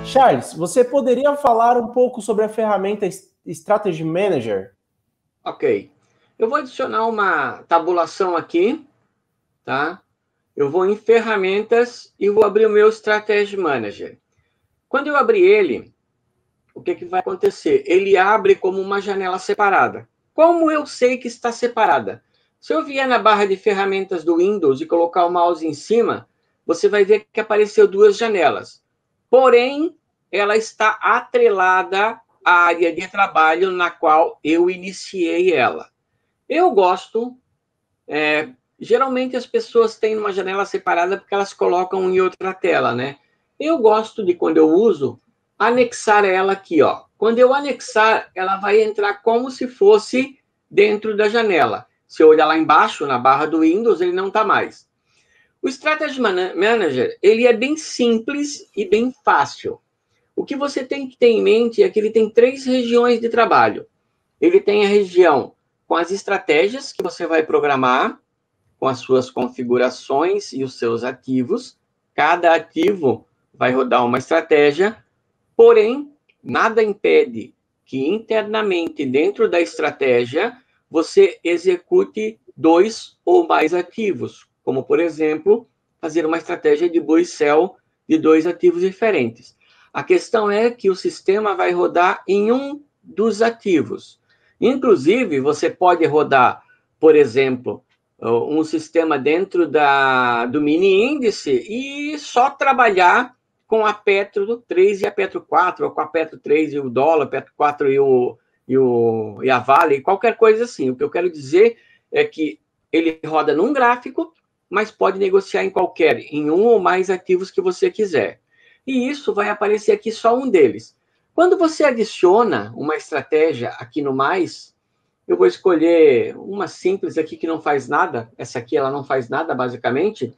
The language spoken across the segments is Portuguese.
Charles, você poderia falar um pouco sobre a ferramenta Strategy Manager? Ok. Eu vou adicionar uma tabulação aqui, tá? Eu vou em ferramentas e vou abrir o meu Strategy Manager. Quando eu abrir ele, o que vai acontecer? Ele abre como uma janela separada. Como eu sei que está separada? Se eu vier na barra de ferramentas do Windows e colocar o mouse em cima, você vai ver que apareceu duas janelas. Porém, ela está atrelada à área de trabalho na qual eu iniciei ela. Eu gosto... geralmente as pessoas têm uma janela separada porque elas colocam em outra tela, né? Eu gosto de, quando eu uso, anexar ela aqui, ó. Quando eu anexar, ela vai entrar como se fosse dentro da janela. Se eu olhar lá embaixo, na barra do Windows, ele não está mais. O Strategy Manager, ele é bem simples e bem fácil. O que você tem que ter em mente é que ele tem 3 regiões de trabalho. Ele tem a região com as estratégias que você vai programar, com as suas configurações e os seus ativos. Cada ativo vai rodar uma estratégia, porém, nada impede que internamente, dentro da estratégia, você execute 2 ou mais ativos, como, por exemplo, fazer uma estratégia de buy sell de 2 ativos diferentes. A questão é que o sistema vai rodar em um dos ativos. Inclusive, você pode rodar, por exemplo, um sistema dentro do mini índice e só trabalhar com a Petro 3 e a Petro 4, ou com a Petro 3 e o dólar, Petro 4 e a Vale, qualquer coisa assim. O que eu quero dizer é que ele roda num gráfico, mas pode negociar em um ou mais ativos que você quiser. E isso vai aparecer aqui só um deles. Quando você adiciona uma estratégia aqui no mais, eu vou escolher uma simples aqui que não faz nada. Essa aqui ela não faz nada, basicamente.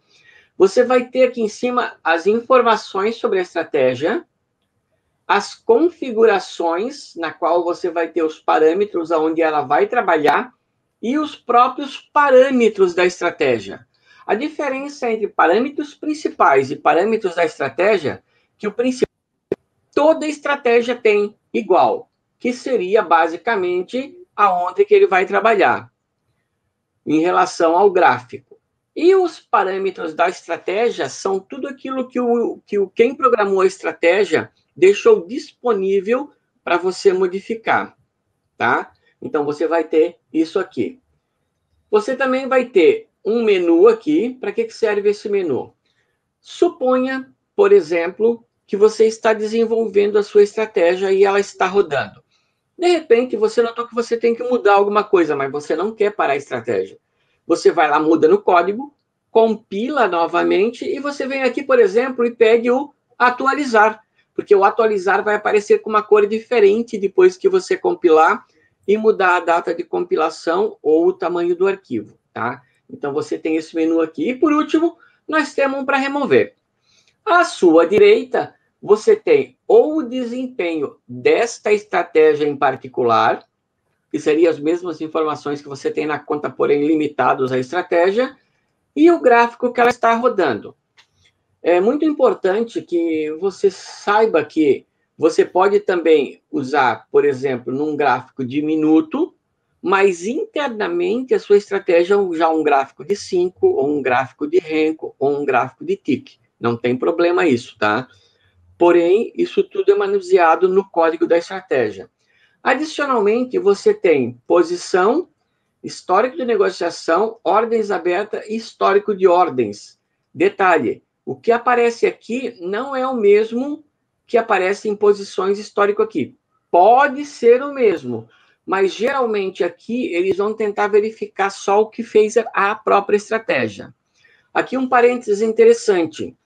Você vai ter aqui em cima as informações sobre a estratégia, as configurações, na qual você vai ter os parâmetros aonde ela vai trabalhar e os próprios parâmetros da estratégia. A diferença entre parâmetros principais e parâmetros da estratégia, que o principal, toda estratégia tem igual, que seria basicamente aonde que ele vai trabalhar em relação ao gráfico. E os parâmetros da estratégia são tudo aquilo que quem programou a estratégia deixou disponível para você modificar, tá? Então, você vai ter isso aqui. Você também vai ter um menu aqui. Para que serve esse menu? Suponha, por exemplo, que você está desenvolvendo a sua estratégia e ela está rodando. De repente, você notou que você tem que mudar alguma coisa, mas você não quer parar a estratégia. Você vai lá, muda no código, compila novamente e você vem aqui, por exemplo, e pede o atualizar, porque o atualizar vai aparecer com uma cor diferente depois que você compilar e mudar a data de compilação ou o tamanho do arquivo, tá? Então, você tem esse menu aqui. E, por último, nós temos um para remover. À sua direita, você tem ou o desempenho desta estratégia em particular, que seriam as mesmas informações que você tem na conta, porém limitados à estratégia, e o gráfico que ela está rodando. É muito importante que você saiba que você pode também usar, por exemplo, num gráfico de minuto, mas internamente a sua estratégia é já um gráfico de 5, ou um gráfico de Renko, ou um gráfico de tick. Não tem problema isso, tá? Porém, isso tudo é manuseado no código da estratégia. Adicionalmente, você tem posição, histórico de negociação, ordens abertas e histórico de ordens. Detalhe, o que aparece aqui não é o mesmo que aparece em posições histórico aqui. Pode ser o mesmo, mas geralmente aqui eles vão tentar verificar só o que fez a própria estratégia. Aqui um parênteses interessante.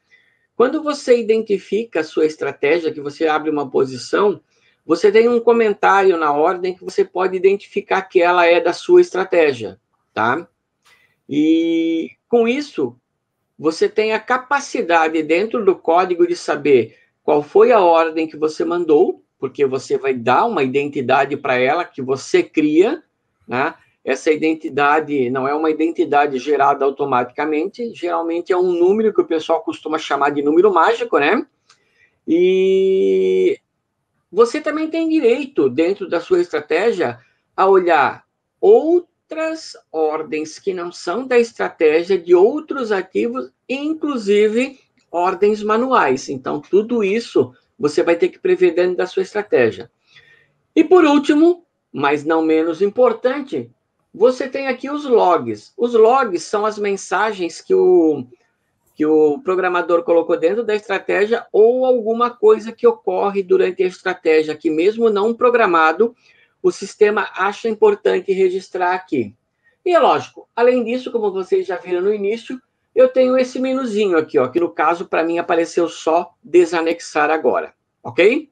Quando você identifica a sua estratégia, que você abre uma posição, você tem um comentário na ordem que você pode identificar que ela é da sua estratégia, tá? E com isso, você tem a capacidade dentro do código de saber qual foi a ordem que você mandou, porque você vai dar uma identidade para ela que você cria, né? Essa identidade não é uma identidade gerada automaticamente, geralmente é um número que o pessoal costuma chamar de número mágico, né? E você também tem direito, dentro da sua estratégia, a olhar outras ordens que não são da estratégia de outros ativos, inclusive ordens manuais. Então, tudo isso você vai ter que prever dentro da sua estratégia. E por último, mas não menos importante, você tem aqui os logs. Os logs são as mensagens que o programador colocou dentro da estratégia ou alguma coisa que ocorre durante a estratégia, que mesmo não programado, o sistema acha importante registrar aqui. E é lógico, além disso, como vocês já viram no início, eu tenho esse menuzinho aqui, ó, que no caso, para mim, apareceu só desanexar agora, ok?